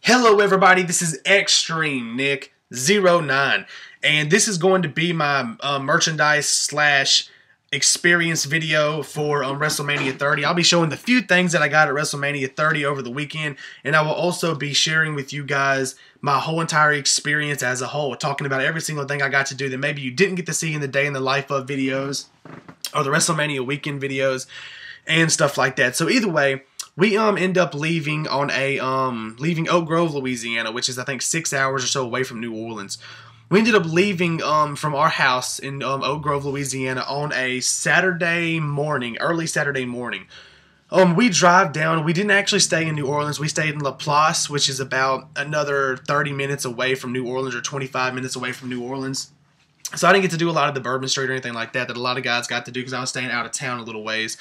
Hello everybody, this is Extreme Nick 09 and this is going to be my merchandise slash experience video for Wrestlemania 30. I'll be showing the few things that I got at Wrestlemania 30 over the weekend, and I will also be sharing with you guys my whole entire experience as a whole, talking about every single thing I got to do that maybe you didn't get to see in the day in the life of videos or the Wrestlemania weekend videos and stuff like that. So either way, we end up leaving on a leaving Oak Grove, Louisiana, which is I think 6 hours or so away from New Orleans. We ended up leaving from our house in Oak Grove, Louisiana on a Saturday morning, early Saturday morning. We drive down. We didn't actually stay in New Orleans. We stayed in La Place, which is about another 30 minutes away from New Orleans or 25 minutes away from New Orleans. So I didn't get to do a lot of the Bourbon Street or anything like that a lot of guys got to do because I was staying out of town a little ways.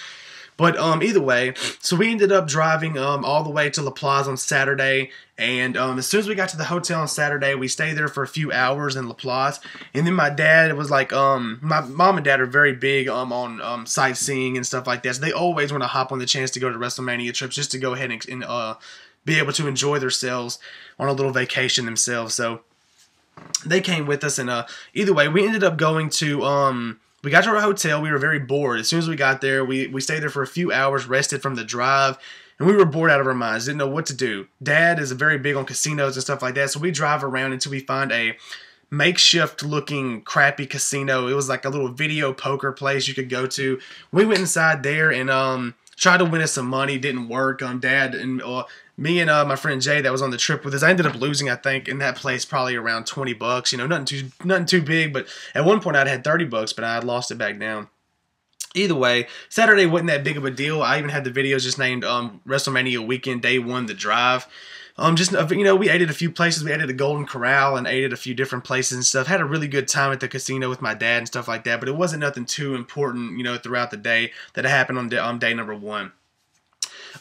But either way, so we ended up driving all the way to La Place on Saturday, and as soon as we got to the hotel on Saturday, we stayed there for a few hours in La Place, and then my dad was like, my mom and dad are very big on sightseeing and stuff like that, so they always want to hop on the chance to go to WrestleMania trips just to go ahead and be able to enjoy themselves on a little vacation themselves. So they came with us, and either way, we ended up going to we got to our hotel. We were very bored. As soon as we got there, we stayed there for a few hours, rested from the drive, and we were bored out of our minds. Didn't know what to do. Dad is very big on casinos and stuff like that, so we drive around until we find a makeshift-looking crappy casino. It was like a little video poker place you could go to. We went inside there and tried to win us some money. Didn't work. Dad and me and my friend Jay that was on the trip with us, I ended up losing, I think, in that place probably around 20 bucks. You know, nothing too big, but at one point I'd had 30 bucks, but I had lost it back down. Either way, Saturday wasn't that big of a deal. I even had the videos just named WrestleMania Weekend Day 1 The Drive. You know, we ate at a few places. We ate at the Golden Corral and ate at a few different places and stuff. Had a really good time at the casino with my dad and stuff like that, but it wasn't nothing too important, you know, throughout the day that happened on day number 1.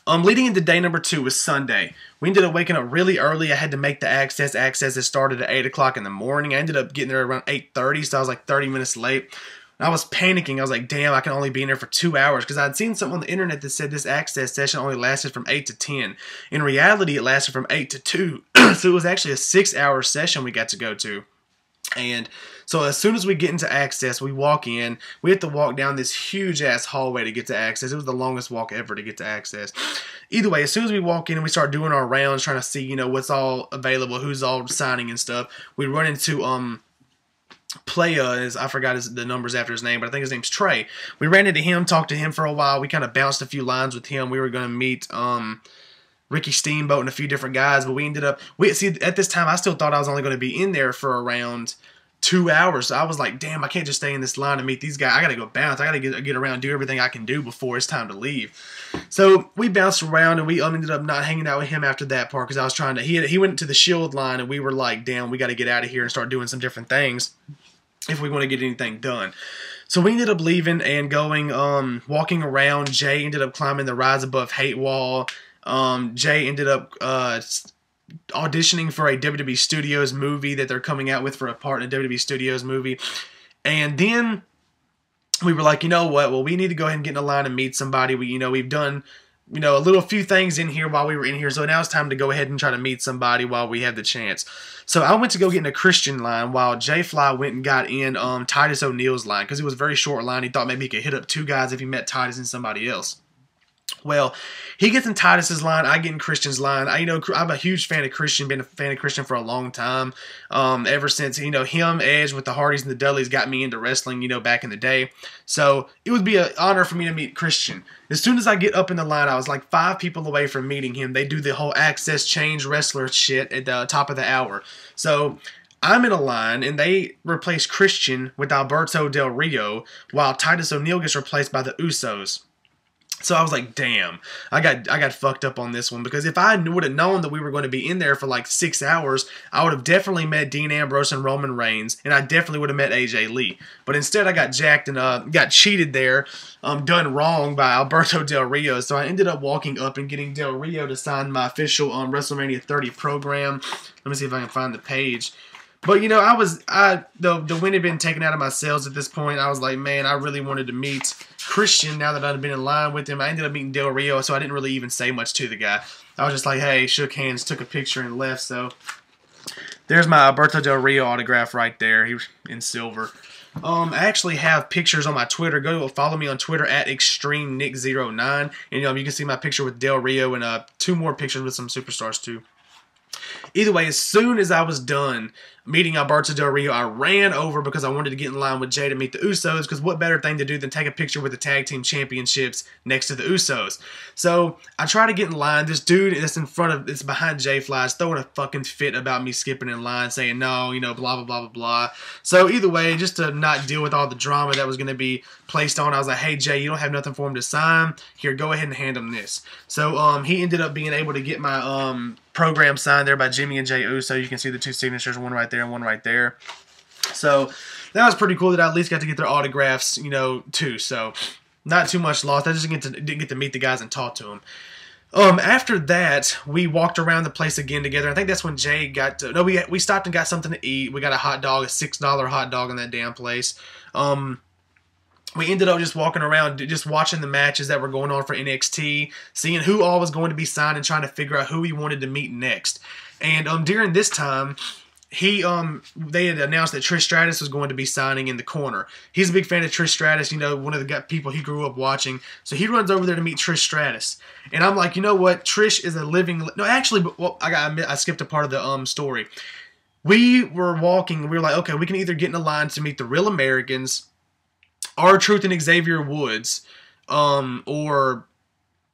Leading into day number 2 was Sunday. We ended up waking up really early. I had to make the access. Access that started at 8 o'clock in the morning. I ended up getting there around 8:30, so I was like 30 minutes late. I was panicking. I was like, damn, I can only be in there for 2 hours because I'd seen something on the internet that said this access session only lasted from 8 to 10. In reality, it lasted from 8 to 2. So it was actually a 6-hour session we got to go to. And so as soon as we get into access, we walk in. We have to walk down this huge-ass hallway to get to access. It was the longest walk ever to get to access. Either way, as soon as we walk in and we start doing our rounds, trying to see, you know, what's all available, who's all signing and stuff, we run into Playa, I forgot the numbers after his name, but I think his name's Trey. We ran into him, talked to him for a while. We kind of bounced a few lines with him. We were going to meet Ricky Steamboat and a few different guys, but we ended up, see, at this time, I still thought I was only going to be in there for around 2 hours. So I was like, damn, I can't just stay in this line and meet these guys. I got to go bounce. I got to get around and do everything I can do before it's time to leave. So we bounced around, and we ended up not hanging out with him after that part because I was trying to, he went to the Shield line, and we were like, damn, we got to get out of here and start doing some different things if we want to get anything done. So we ended up leaving and going, walking around. Jay ended up climbing the Rise Above Hate wall. Jay ended up auditioning for a WWE Studios movie that they're coming out with for a part in a WWE Studios movie. And then we were like, you know what? Well, we need to go ahead and get in a line and meet somebody. We've done, you know, a few things in here while we were in here. So now it's time to go ahead and try to meet somebody while we have the chance. So I went to go get in a Christian line while Jay Fly went and got in Titus O'Neil's line because it was a very short line. He thought maybe he could hit up 2 guys if he met Titus and somebody else. Well, he gets in Titus's line, I get in Christian's line. I'm a huge fan of Christian, been a fan of Christian for a long time. Ever since, you know, him, Edge with the Hardys and the Dudleys got me into wrestling, you know, back in the day. So it would be an honor for me to meet Christian. As soon as I get up in the line, I was like 5 people away from meeting him. They do the whole access change wrestler shit at the top of the hour. So I'm in a line, and they replace Christian with Alberto Del Rio, while Titus O'Neil gets replaced by the Usos. So I was like, damn, I got fucked up on this one, because if I would have known that we were going to be in there for like 6 hours, I would have definitely met Dean Ambrose and Roman Reigns, and I definitely would have met AJ Lee. But instead I got jacked and got cheated there, done wrong by Alberto Del Rio. So I ended up walking up and getting Del Rio to sign my official WrestleMania 30 program. Let me see if I can find the page. But you know, the wind had been taken out of my sails at this point. I was like, man, I really wanted to meet Christian now that I'd been in line with him. I ended up meeting Del Rio, so I didn't really even say much to the guy. I was just like, hey, shook hands, took a picture, and left. So there's my Alberto Del Rio autograph right there. He was in silver. I actually have pictures on my Twitter. Go follow me on Twitter at ExtremeNick09. And you can see my picture with Del Rio and 2 more pictures with some superstars too. Either way, as soon as I was done meeting Alberto Del Rio, I ran over because I wanted to get in line with Jay to meet the Usos, because what better thing to do than take a picture with the Tag Team Championships next to the Usos. So I try to get in line. This dude that's behind Jay Fly is throwing a fucking fit about me skipping in line, saying no, blah, blah, blah, blah, blah. So either way, just to not deal with all the drama that was going to be placed on, I was like, hey, Jay, you don't have nothing for him to sign? Here, go ahead and hand him this. So he ended up being able to get my program signed there by Jimmy and Jay Uso. You can see the 2 signatures, one right there and one right there. So that was pretty cool that I at least got to get their autographs, too. So not too much loss. I just didn't get to meet the guys and talk to them. After that, we walked around the place again together. I think that's when Jay got to... No, we stopped and got something to eat. We got a hot dog, a $6 hot dog in that damn place. We ended up just walking around, just watching the matches that were going on for NXT, seeing who all was going to be signed and trying to figure out who we wanted to meet next. And during this time, they had announced that Trish Stratus was going to be signing in the corner. He's a big fan of Trish Stratus, one of the people he grew up watching. So he runs over there to meet Trish Stratus. And I'm like, you know what? Trish is a living... No, actually, well, I skipped a part of the story. We were walking, we were like, okay, we can either get in a line to meet the Real Americans, R-Truth and Xavier Woods, or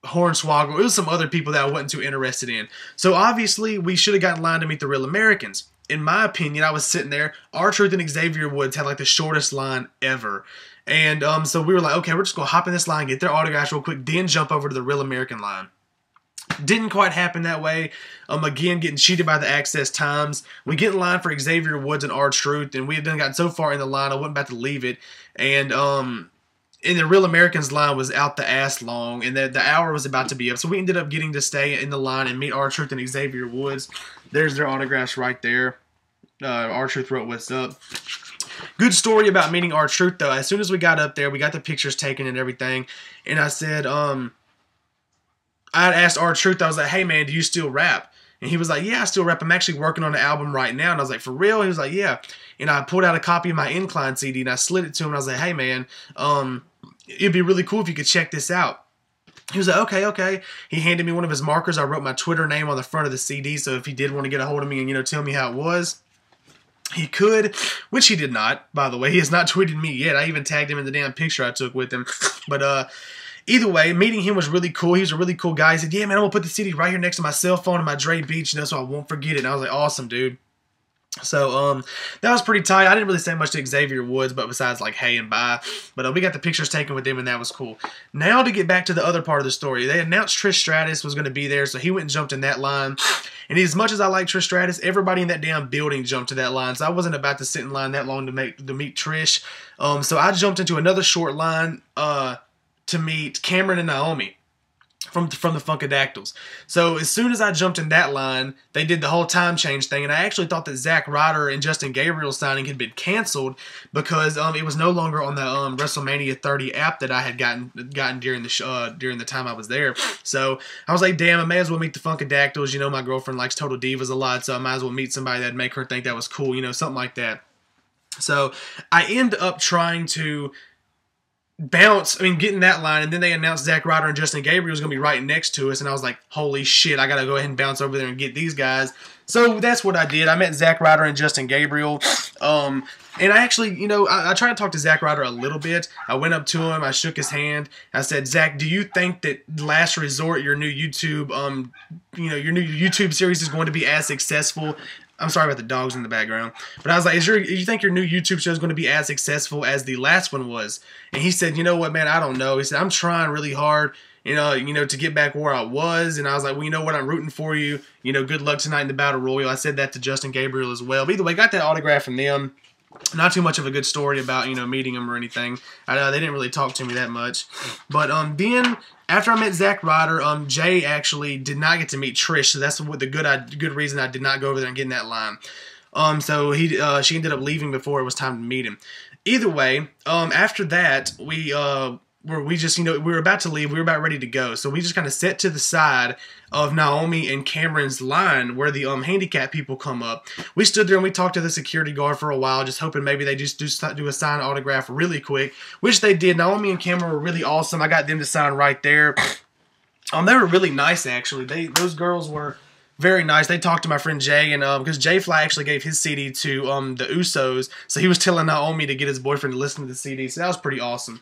Hornswoggle. It was some other people that I wasn't too interested in. So obviously, we should have gotten in line to meet the Real Americans. In my opinion, I was sitting there. R-Truth and Xavier Woods had like the shortest line ever. And so we were like, okay, we're just going to hop in this line, get their autographs real quick, then jump over to the Real American line. Didn't quite happen that way. Again, getting cheated by the access times. We get in line for Xavier Woods and R-Truth, and we had done gotten so far in the line, I wasn't about to leave it. And the Real Americans line was out the ass long, and the hour was about to be up. So we ended up getting to stay in the line and meet R-Truth and Xavier Woods. There's their autographs right there. R-Truth wrote what's up. Good story about meeting R-Truth, though. As soon as we got up there, we got the pictures taken and everything. And I said, I had asked R-Truth, I was like, hey, man, do you still rap? And he was like, yeah, I still rap. I'm actually working on an album right now. And I was like, for real? He was like, yeah. And I pulled out a copy of my Incline CD, and I slid it to him. And I was like, hey, man, it'd be really cool if you could check this out. He was like, okay, okay. He handed me one of his markers. I wrote my Twitter name on the front of the CD, so if he did want to get a hold of me and, tell me how it was, he could, which he did not, by the way. He has not tweeted me yet. I even tagged him in the damn picture I took with him. But, either way, meeting him was really cool. He was a really cool guy. He said, yeah, man, I'm going to put the CD right here next to my cell phone and my Dre Beach, so I won't forget it. And I was like, awesome, dude. So, that was pretty tight. I didn't really say much to Xavier Woods, but besides, like, hey and bye. But we got the pictures taken with him, and that was cool. Now to get back to the other part of the story. They announced Trish Stratus was going to be there, so he went and jumped in that line. And as much as I like Trish Stratus, everybody in that damn building jumped to that line, so I wasn't about to sit in line that long to meet Trish. So I jumped into another short line, to meet Cameron and Naomi from the Funkadactyls. So as soon as I jumped in that line, they did the whole time change thing, and I actually thought that Zack Ryder and Justin Gabriel's signing had been canceled because it was no longer on the WrestleMania 30 app that I had gotten during the time I was there. So I was like, damn, I may as well meet the Funkadactyls. My girlfriend likes Total Divas a lot, so I might as well meet somebody that'd make her think that was cool, something like that. So I end up trying to get in that line, and then they announced Zack Ryder and Justin Gabriel was going to be right next to us, and I was like, holy shit, I got to go ahead and bounce over there and get these guys. So that's what I did. I met Zack Ryder and Justin Gabriel, and I actually, I tried to talk to Zack Ryder a little bit. I went up to him, I shook his hand, I said, Zack, do you think that Last Resort, your new YouTube, your new YouTube series is going to be as successful? I'm sorry about the dogs in the background. But I was like, you think your new YouTube show is going to be as successful as the last one was? And he said, you know what, man, I don't know. He said, I'm trying really hard, to get back where I was. And I was like, well, you know what, I'm rooting for you. Good luck tonight in the Battle Royal. I said that to Justin Gabriel as well. But either way, got that autograph from them. Not too much of a good story about, meeting them or anything. I know they didn't really talk to me that much. But then, after I met Zack Ryder, Jay actually did not get to meet Trish, so that's the good reason I did not go over there and get in that line. So she ended up leaving before it was time to meet him. Either way, after that, we just, we were about to leave. We were about ready to go. So we just kind of sat to the side of Naomi and Cameron's line where the handicap people come up. We stood there and we talked to the security guard for a while, just hoping maybe they just do a sign autograph really quick, which they did. Naomi and Cameron were really awesome. I got them to sign right there. They were really nice, actually. Those girls were very nice. They talked to my friend Jay, and because Jay Fly actually gave his CD to the Usos, so he was telling Naomi to get his boyfriend to listen to the CD, so that was pretty awesome.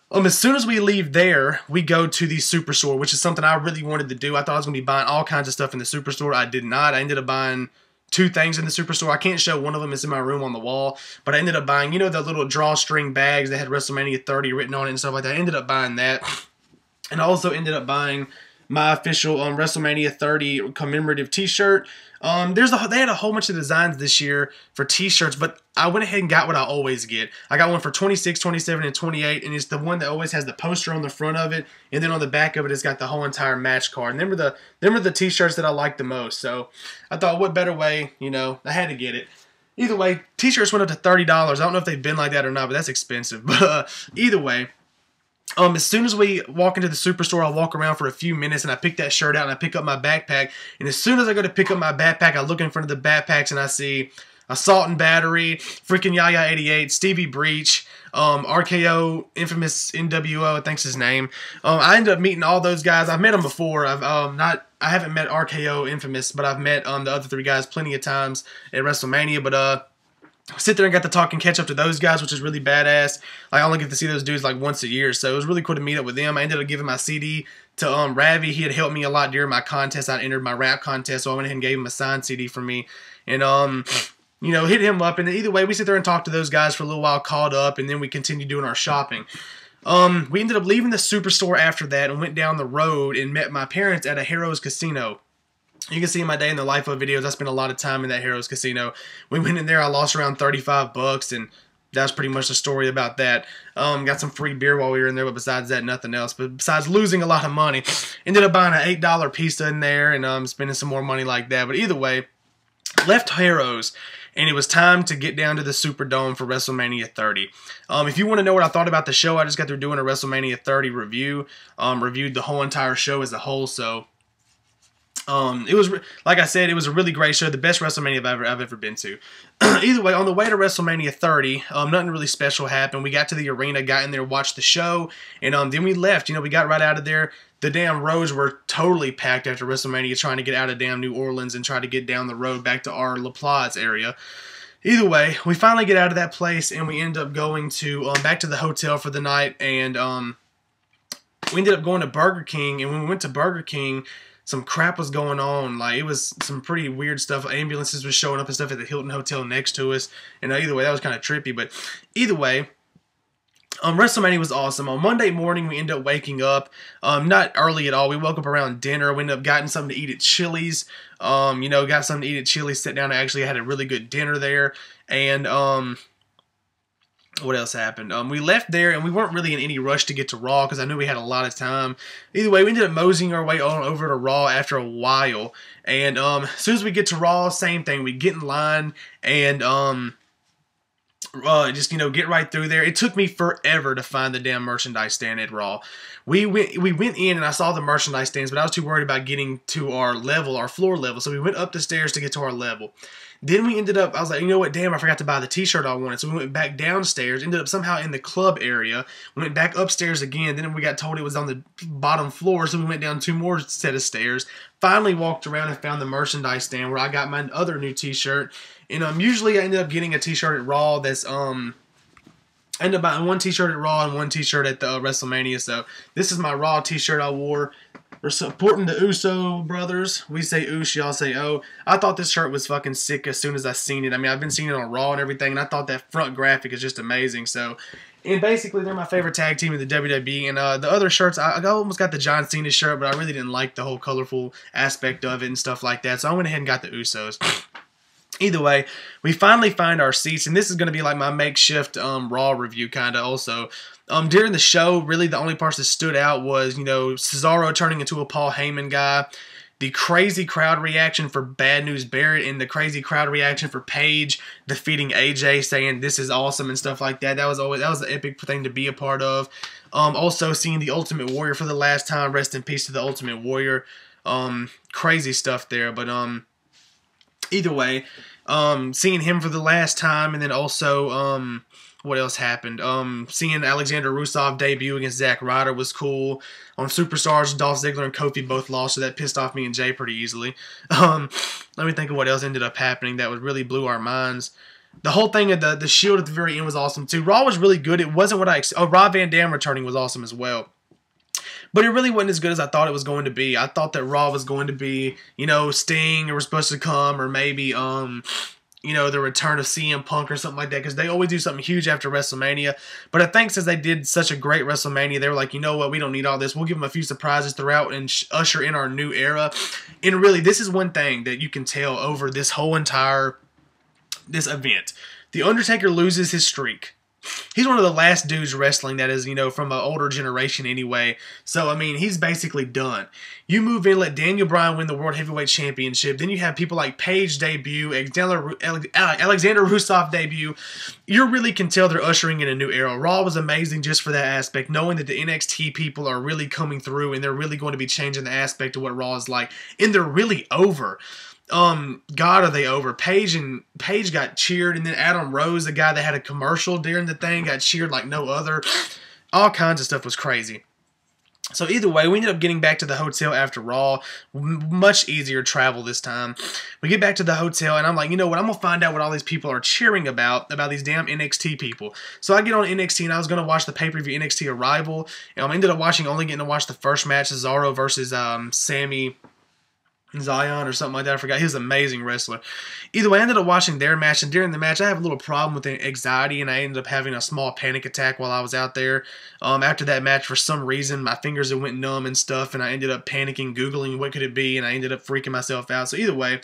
As soon as we leave there, we go to the Superstore, which is something I really wanted to do. I thought I was going to be buying all kinds of stuff in the Superstore. I did not. I ended up buying 2 things in the Superstore. I can't show one of them. It's in my room on the wall. But I ended up buying, the little drawstring bags that had WrestleMania 30 written on it and stuff like that. I ended up buying that. And I also ended up buying my official WrestleMania 30 commemorative t-shirt. They had a whole bunch of designs this year for t-shirts, but I went ahead and got what I always get. I got one for 26, 27, and 28, and it's the one that always has the poster on the front of it, and then on the back of it, it's got the whole entire match card. And them were the t-shirts that I like the most. So I thought, what better way, I had to get it. Either way, t-shirts went up to $30. I don't know if they've been like that or not, but that's expensive. But either way, as soon as we walk into the Superstore, I walk around for a few minutes and I pick that shirt out and I pick up my backpack. And as soon as I go to pick up my backpack, I look in front of the backpacks and I see Assault and Battery, freaking Yaya 88, Stevie Breach, RKO, Infamous NWO, I think's his name. I ended up meeting all those guys. I've met them before. I haven't met RKO, Infamous, but I've met the other 3 guys plenty of times at WrestleMania. But sit there and got to talk and catch up to those guys, which is really badass. Like, I only get to see those dudes like once a year, so it was really cool to meet up with them. I ended up giving my CD to Ravi. He had helped me a lot during my contest. I entered my rap contest, so I went ahead and gave him a signed CD for me. And hit him up. And either way, we sit there and talked to those guys for a little while, caught up, and then we continued doing our shopping. We ended up leaving the Superstore after that and went down the road and met my parents at a Harrah's Casino. You can see in my day in the life of videos, I spent a lot of time in that Harrah's Casino. We went in there, I lost around $35, and that's pretty much the story about that. Got some free beer while we were in there, but besides that, nothing else. But besides losing a lot of money, ended up buying an $8 pizza in there and spending some more money like that. But either way, left Harrah's, and it was time to get down to the Superdome for WrestleMania 30. If you want to know what I thought about the show, I just got through doing a WrestleMania 30 review. Reviewed the whole entire show as a whole, so it was, like I said, it was a really great show, the best WrestleMania I've ever been to. Either way, on the way to WrestleMania 30, nothing really special happened. We got to the arena, got in there, watched the show, and then we left. We got right out of there. The damn roads were totally packed after WrestleMania, trying to get out of damn New Orleans and try to get down the road back to our La Plaza area. Either way, we finally get out of that place, and we end up going to back to the hotel for the night, and we ended up going to Burger King, and when we went to Burger King, some crap was going on. Like, it was some pretty weird stuff. Ambulances were showing up and stuff at the Hilton Hotel next to us. And either way, that was kind of trippy. But either way, WrestleMania was awesome. On Monday morning, we ended up waking up. Not early at all. We woke up around dinner. We ended up getting something to eat at Chili's. Got something to eat at Chili's. Sat down and actually had a really good dinner there. And what else happened? We left there, and we weren't really in any rush to get to Raw because I knew we had a lot of time. Either way, we ended up moseying our way on over to Raw after a while. And as soon as we get to Raw, same thing. We get in line and just get right through there. It took me forever to find the damn merchandise stand at Raw. We went in and I saw the merchandise stands, but I was too worried about getting to our level, our floor level. So we went up the stairs to get to our level. Then we ended up, I was like, you know what, damn, I forgot to buy the t-shirt I wanted. So we went back downstairs, ended up somehow in the club area, went back upstairs again. Then we got told it was on the bottom floor, so we went down 2 more set of stairs. Finally walked around and found the merchandise stand where I got my other new t-shirt. And usually I ended up getting a t-shirt at Raw that's, I ended up buying 1 t-shirt at Raw and 1 t-shirt at the WrestleMania. So this is my Raw t-shirt I wore. We're supporting the Uso brothers. We say Oosh, y'all say Oh. I thought this shirt was fucking sick as soon as I seen it. I mean, I've been seeing it on Raw and everything, and I thought that front graphic is just amazing. So, and basically, they're my favorite tag team in the WWE. And the other shirts, I almost got the John Cena shirt, but I really didn't like the whole colorful aspect of it and stuff like that. So I went ahead and got the Usos. Either way, we finally find our seats, and this is going to be like my makeshift Raw review kind of also. During the show, really the only parts that stood out was, Cesaro turning into a Paul Heyman guy. the crazy crowd reaction for Bad News Barrett and the crazy crowd reaction for Paige defeating AJ, saying this is awesome and stuff like that. That was an epic thing to be a part of. Also seeing the Ultimate Warrior for the last time. Rest in peace to the Ultimate Warrior. Crazy stuff there, but either way, seeing him for the last time, and then also what else happened? Seeing Alexander Rusev debut against Zack Ryder was cool. On Superstars, Dolph Ziggler and Kofi both lost, so that pissed off me and Jay pretty easily. Let me think of what else ended up happening that really blew our minds. The whole thing of the Shield at the very end was awesome too. Raw was really good. It wasn't what Rob Van Dam returning was awesome as well. But it really wasn't as good as I thought it was going to be. I thought that Raw was going to be, you know, Sting was supposed to come, or maybe, you know, the return of CM Punk or something like that, because they always do something huge after WrestleMania. But I think since they did such a great WrestleMania, they were like, you know what, we don't need all this. We'll give them a few surprises throughout and usher in our new era. And really, this is one thing that you can tell over this whole entire event. The Undertaker loses his streak. He's one of the last dudes wrestling that is, you know, from an older generation anyway. So, I mean, he's basically done. You move in, let Daniel Bryan win the World Heavyweight Championship. Then you have people like Paige debut, Alexander Rusev debut. You really can tell they're ushering in a new era. Raw was amazing just for that aspect, knowing that the NXT people are really coming through and they're really going to be changing the aspect of what Raw is like. And they're really over. God, are they over? Paige got cheered, and then Adam Rose, the guy that had a commercial during the thing, got cheered like no other. All kinds of stuff was crazy. So either way, we ended up getting back to the hotel after Raw. Much easier travel this time. We get back to the hotel, and I'm like, you know what? I'm going to find out what all these people are cheering about these damn NXT people. So I get on NXT, and I was going to watch the pay-per-view NXT Arrival. And I ended up only getting to watch the first match, Cesaro versus Sammy Zion or something like that. I forgot. He was an amazing wrestler. Either way, I ended up watching their match, and during the match, I have a little problem with anxiety, and I ended up having a small panic attack while I was out there. After that match, for some reason, my fingers went numb and stuff, and I ended up panicking, Googling what could it be, and I ended up freaking myself out. So either way,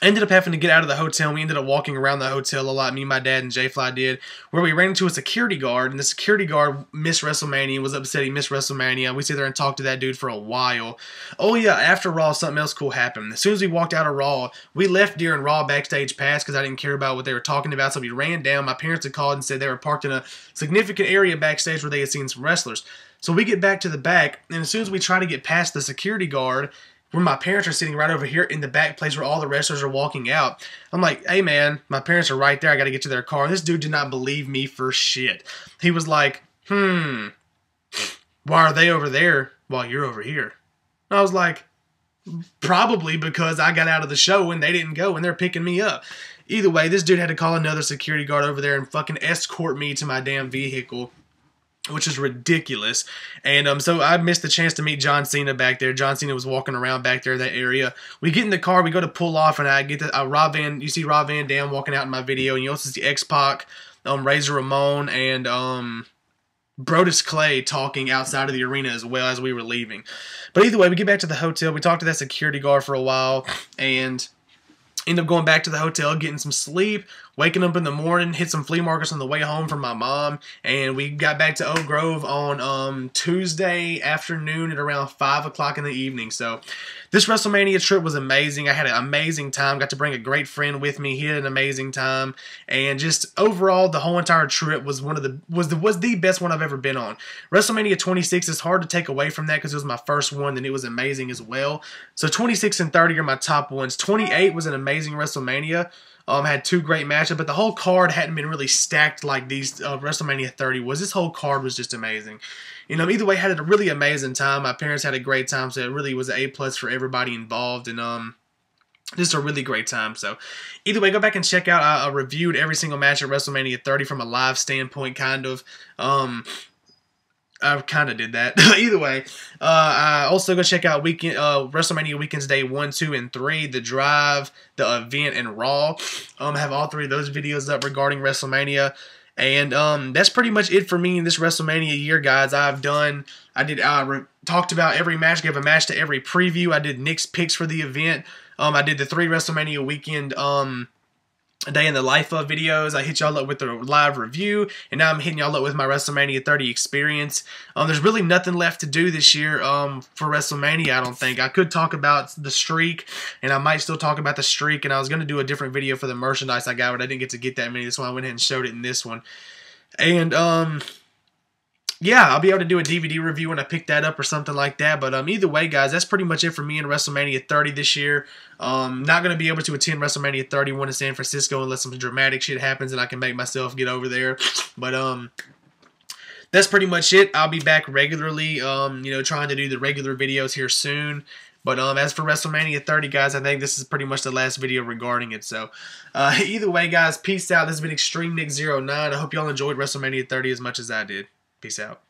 I ended up having to get out of the hotel. We ended up walking around the hotel a lot, me, my dad, and J-Fly did, where we ran into a security guard, and the security guard missed WrestleMania, was upset he missed WrestleMania. We sit there and talked to that dude for a while. Oh yeah, after Raw, something else cool happened. As soon as we walked out of Raw, we left during Raw backstage pass because I didn't care about what they were talking about, so we ran down. My parents had called and said they were parked in a significant area backstage where they had seen some wrestlers. So we get back to the back, and as soon as we try to get past the security guard, where my parents are sitting right over here in the back place where all the wrestlers are walking out. I'm like, hey man, my parents are right there. I got to get to their car. And this dude did not believe me for shit. He was like, why are they over there while you're over here? And I was like, probably because I got out of the show and they didn't go and they're picking me up. Either way, this dude had to call another security guard over there and fucking escort me to my damn vehicle, which is ridiculous. And so I missed the chance to meet John Cena back there. John Cena was walking around back there in that area. We get in the car, we go to pull off, and I get the you see Rob Van Dam walking out in my video, and you also see X-Pac, Razor Ramon, and Brodus Clay talking outside of the arena as well as we were leaving. But either way, we get back to the hotel. We talked to that security guard for a while, and end up going back to the hotel, getting some sleep, waking up in the morning, hit some flea markets on the way home from my mom, and we got back to Oak Grove on Tuesday afternoon at around 5 o'clock in the evening. So this WrestleMania trip was amazing. I had an amazing time. Got to bring a great friend with me. He had an amazing time, and just overall, the whole entire trip was the best one I've ever been on. WrestleMania 26 is hard to take away from that because it was my first one, and it was amazing as well. So 26 and 30 are my top ones. 28 was an amazing WrestleMania. Had two great matchups, but the whole card hadn't been really stacked like these WrestleMania 30 was. This whole card was just amazing. You know, either way, had a really amazing time. My parents had a great time, so it really was an A+ for everybody involved, and just a really great time. So either way, go back and check out. I reviewed every single match at WrestleMania 30 from a live standpoint, kind of. I kind of did that. Either way, I also go check out WrestleMania Weekends Day 1, 2, and 3, The Drive, The Event, and Raw. Have all three of those videos up regarding WrestleMania. And that's pretty much it for me in this WrestleMania year, guys. I talked about every match, gave a match to every preview. I did Nick's picks for the event. I did the 3 WrestleMania weekend a day in the life of videos. I hit y'all up with the live review, and now I'm hitting y'all up with my WrestleMania 30 experience. There's really nothing left to do this year for WrestleMania, I don't think. I could talk about the streak, and I might still talk about the streak, and I was going to do a different video for the merchandise I got, but I didn't get to get that many. That's why I went ahead and showed it in this one. And, yeah, I'll be able to do a DVD review when I pick that up or something like that. But either way, guys, that's pretty much it for me in WrestleMania 30 this year. Not going to be able to attend WrestleMania 31 in San Francisco unless some dramatic shit happens and I can make myself get over there. But that's pretty much it. I'll be back regularly, you know, trying to do the regular videos here soon. But as for WrestleMania 30, guys, I think this is pretty much the last video regarding it. So, either way, guys, peace out. This has been Extreme Nick 09. I hope y'all enjoyed WrestleMania 30 as much as I did. Peace out.